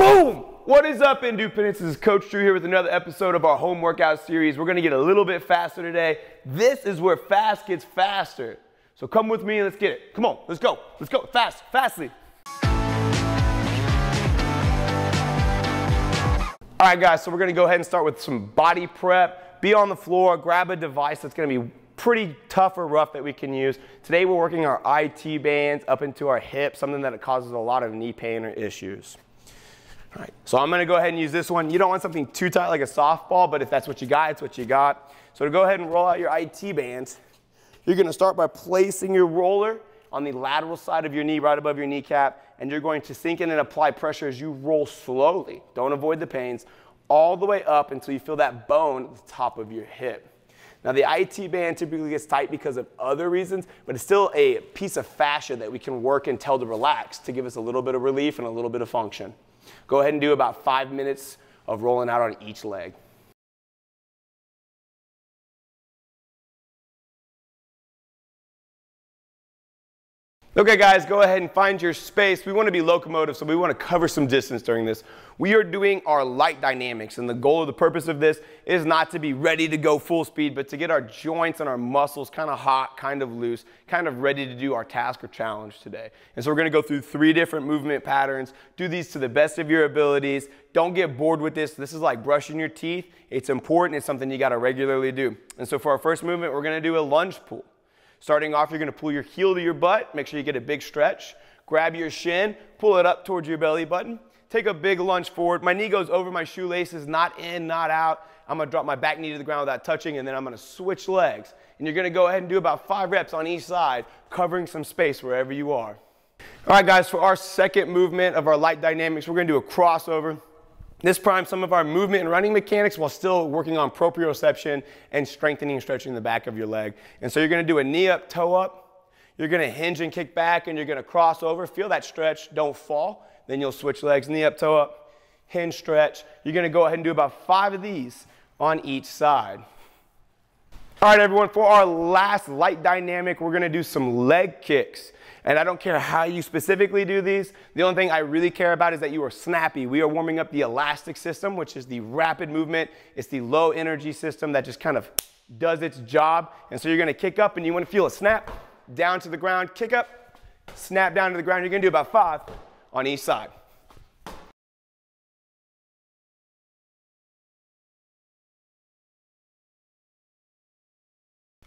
Boom! What is up, Independence? This is Coach Drew here with another episode of our home workout series. We're going to get a little bit faster today. This is where fast gets faster. So come with me and let's get it. Come on, let's go. Let's go, fastly. All right, guys, so we're going to go ahead and start with some body prep. Be on the floor, grab a device that's going to be pretty tough or rough that we can use. Today we're working our IT bands up into our hips, something that causes a lot of knee pain or issues. All right, so I'm gonna go ahead and use this one. You don't want something too tight like a softball, but if that's what you got, it's what you got. So to go ahead and roll out your IT bands, you're gonna start by placing your roller on the lateral side of your knee, right above your kneecap, and you're going to sink in and apply pressure as you roll slowly. Don't avoid the pains, all the way up until you feel that bone at the top of your hip. Now the IT band typically gets tight because of other reasons, but it's still a piece of fascia that we can work and tell to relax to give us a little bit of relief and a little bit of function. Go ahead and do about 5 minutes of rolling out on each leg. Okay guys, go ahead and find your space. We want to be locomotive, so we want to cover some distance during this. We are doing our light dynamics, and the goal of the purpose of this is not to be ready to go full speed, but to get our joints and our muscles kind of hot, kind of loose, kind of ready to do our task or challenge today. And so we're going to go through 3 different movement patterns. Do these to the best of your abilities. Don't get bored with this. This is like brushing your teeth. It's important. It's something you got to regularly do. And so for our first movement, we're going to do a lunge pull. Starting off, you're going to pull your heel to your butt. Make sure you get a big stretch. Grab your shin, pull it up towards your belly button. Take a big lunge forward. My knee goes over my shoelaces, not in, not out. I'm going to drop my back knee to the ground without touching, and then I'm going to switch legs. And you're going to go ahead and do about 5 reps on each side, covering some space wherever you are. All right, guys, for our second movement of our light dynamics, we're going to do a crossover. This primes some of our movement and running mechanics while still working on proprioception and strengthening and stretching the back of your leg. And so you're going to do a knee up, toe up. You're going to hinge and kick back, and you're going to cross over. Feel that stretch. Don't fall. Then you'll switch legs, knee up, toe up, hinge, stretch. You're going to go ahead and do about 5 of these on each side. All right, everyone, for our last light dynamic, we're going to do some leg kicks. And I don't care how you specifically do these. The only thing I really care about is that you are snappy. We are warming up the elastic system, which is the rapid movement. It's the low energy system that just kind of does its job. And so you're going to kick up, and you want to feel a snap down to the ground, kick up, snap down to the ground. You're going to do about 5 on each side.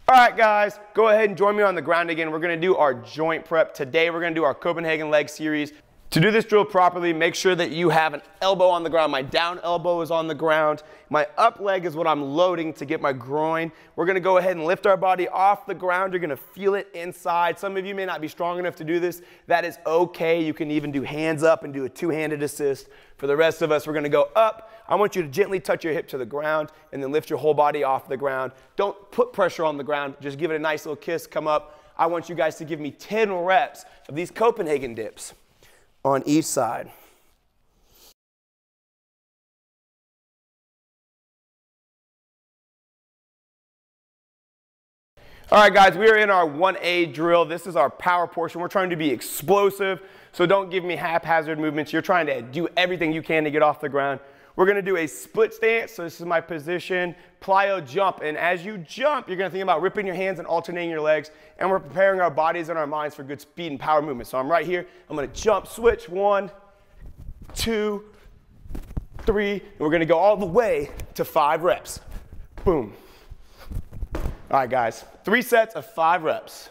All right, guys, go ahead and join me on the ground again. We're going to do our joint prep. Today, we're going to do our Copenhagen leg series. To do this drill properly, make sure that you have an elbow on the ground. My down elbow is on the ground. My up leg is what I'm loading to get my groin. We're going to go ahead and lift our body off the ground. You're going to feel it inside. Some of you may not be strong enough to do this. That is okay. You can even do hands up and do a 2-handed assist. For the rest of us, we're going to go up. I want you to gently touch your hip to the ground and then lift your whole body off the ground. Don't put pressure on the ground. Just give it a nice little kiss. Come up. I want you guys to give me 10 reps of these Copenhagen dips on each side. All right, guys, we are in our 1A drill. This is our power portion. We're trying to be explosive, so don't give me haphazard movements. You're trying to do everything you can to get off the ground. We're going to do a split stance. So this is my position, plyo jump. And as you jump, you're going to think about ripping your hands and alternating your legs. And we're preparing our bodies and our minds for good speed and power movement. So I'm right here. I'm going to jump, switch, 1, 2, 3. And we're going to go all the way to 5 reps. Boom. All right, guys. 3 sets of 5 reps.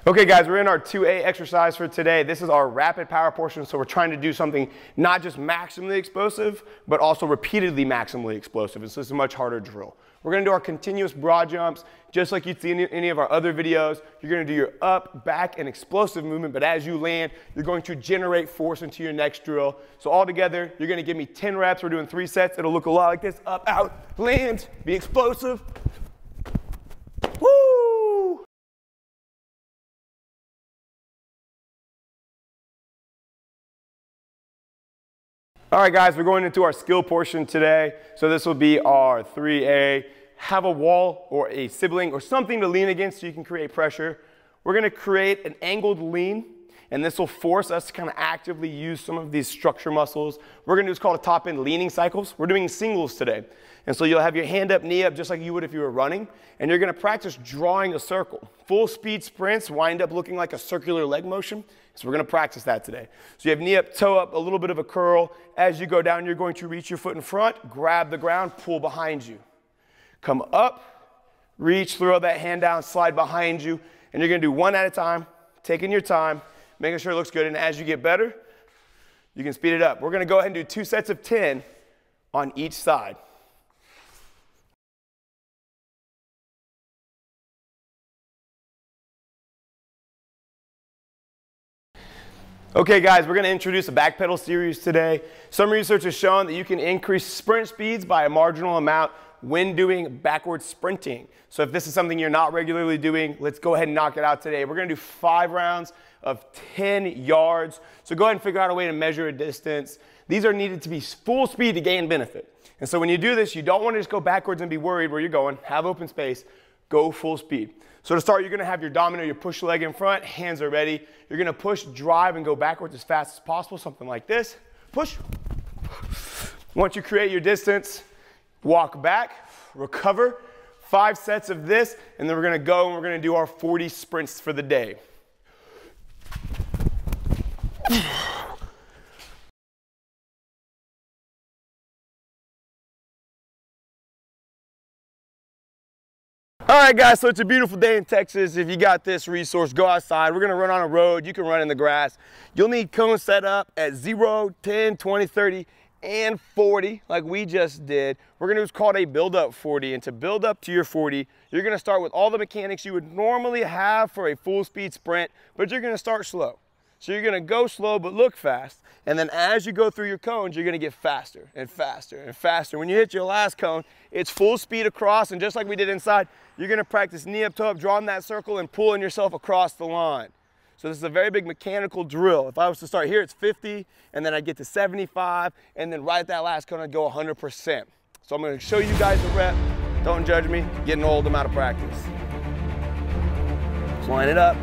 Okay, guys, we're in our 2A exercise for today. This is our rapid power portion, so we're trying to do something not just maximally explosive, but also repeatedly maximally explosive. And so this is a much harder drill. We're going to do our continuous broad jumps, just like you'd see in any of our other videos. You're going to do your up, back, and explosive movement, but as you land, you're going to generate force into your next drill. So all together, you're going to give me 10 reps. We're doing 3 sets. It'll look a lot like this. Up, out, land, be explosive. Woo! All right, guys, we're going into our skill portion today. So this will be our 3A have a wall or a sibling or something to lean against so you can create pressure. We're gonna create an angled lean, and this will force us to kind of actively use some of these structure muscles. We're gonna do what's called a top end leaning cycles. We're doing singles today. And so you'll have your hand up, knee up, just like you would if you were running, and you're gonna practice drawing a circle. Full speed sprints wind up looking like a circular leg motion. So we're gonna practice that today. So you have knee up, toe up, a little bit of a curl. As you go down, you're going to reach your foot in front, grab the ground, pull behind you. Come up, reach, throw that hand down, slide behind you, and you're gonna do one at a time, taking your time, making sure it looks good, and as you get better, you can speed it up. We're gonna go ahead and do 2 sets of 10 on each side. Okay guys, we're gonna introduce a back pedal series today. Some research has shown that you can increase sprint speeds by a marginal amount when doing backward sprinting. So if this is something you're not regularly doing, let's go ahead and knock it out today. We're gonna do 5 rounds of 10 yards. So go ahead and figure out a way to measure a distance. These are needed to be full speed to gain benefit. And so when you do this, you don't wanna just go backwards and be worried where you're going. Have open space, go full speed. So to start, you're gonna have your domino, your push leg in front, hands are ready. You're gonna push, drive, and go backwards as fast as possible, something like this. Push. Once you create your distance, walk back, recover. 5 sets of this, and then we're gonna go and we're gonna do our 40 sprints for the day. All right, guys, so it's a beautiful day in Texas. If you got this resource, go outside. We're gonna run on a road. You can run in the grass. You'll need cones set up at 0, 10, 20, 30, and 40, like we just did. We're gonna do what's called a build-up 40, and to build up to your 40, you're gonna start with all the mechanics you would normally have for a full-speed sprint, but you're gonna start slow. So you're gonna go slow, but look fast. And then as you go through your cones, you're gonna get faster and faster and faster. When you hit your last cone, it's full speed across, and just like we did inside, you're gonna practice knee up, toe up, drawing that circle and pulling yourself across the line. So this is a very big mechanical drill. If I was to start here, it's 50, and then I get to 75, and then right at that last cone, I'd go 100%. So I'm gonna show you guys a rep. Don't judge me, getting old, I'm out of practice. Just line it up.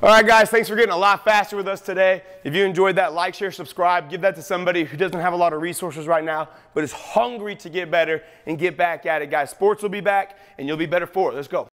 All right, guys, thanks for getting a lot faster with us today. If you enjoyed that, like, share, subscribe. Give that to somebody who doesn't have a lot of resources right now, but is hungry to get better and get back at it, guys. Sports will be back, and you'll be better for it. Let's go.